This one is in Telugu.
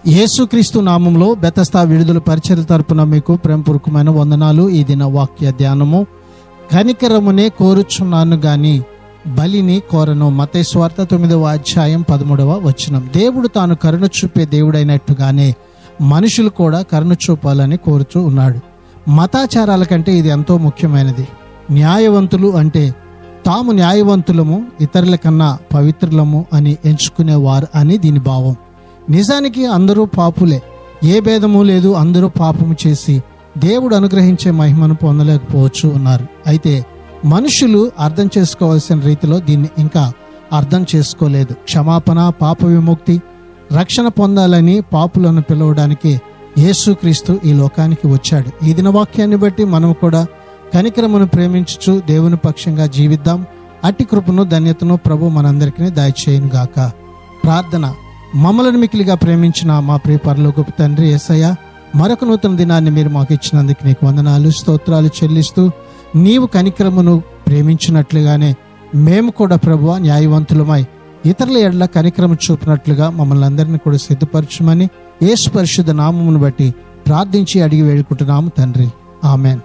యేసుక్రీస్తు నామంలో బెతస్తా విడుదల పరిచర్య తరపున మీకు ప్రేమపూర్వకమైన వందనాలు. ఈ దిన వాక్య ధ్యానము, కనికరమునే కోరుచున్నాను గాని బలిని కోరను. మత్తయి సువార్త 9వ అధ్యాయం 13వ వచనం. దేవుడు తాను కరుణ చూపే దేవుడైనట్టుగానే మనుషులు కూడా కరుణ చూపాలని కోరుతూ ఉన్నాడు. మతాచారాల కంటే ఇది ఎంతో ముఖ్యమైనది. న్యాయవంతులు అంటే తాము న్యాయవంతులము, ఇతరుల కన్నా పవిత్రులము అని ఎంచుకునేవారు అని దీని భావం. నిజానికి అందరూ పాపులే, ఏ భేదము లేదు. అందరూ పాపము చేసి దేవుడు అనుగ్రహించే మహిమను పొందలేకపోవచ్చు ఉన్నారు. అయితే మనుషులు అర్థం చేసుకోవాల్సిన రీతిలో దీన్ని ఇంకా అర్థం చేసుకోలేదు. క్షమాపణ, పాప విముక్తి, రక్షణ పొందాలని పాపులను పిలవడానికి యేసుక్రీస్తు ఈ లోకానికి వచ్చాడు. ఈ దిన వాక్యాన్ని బట్టి మనం కూడా కనికరమును ప్రేమించుచు దేవుని పక్షంగా జీవిద్దాం. అట్టి కృపను, ధన్యతను ప్రభు మనందరికీ దయచేయును గాక. ప్రార్థన. మమ్మలను మిక్కిలిగా ప్రేమించిన మా ప్రియ పరలోకపు తండ్రి యేసయ్య, మరొక నూతన దినాన్ని మీరు మాకు ఇచ్చినందుకు నీకు వందనాలు, స్తోత్రాలు చెల్లిస్తూ, నీవు కనికరమును ప్రేమించినట్లుగానే మేము కూడా ప్రభువా న్యాయవంతులమై ఇతరుల ఎడల కనికరము చూపినట్లుగా మమ్మల్ని అందరినీ కూడా సిద్ధపరచమని యేసు పరిశుద్ధ నామమును బట్టి ప్రార్థించి అడిగి వేడుకుంటున్నాము తండ్రి. ఆమెన్.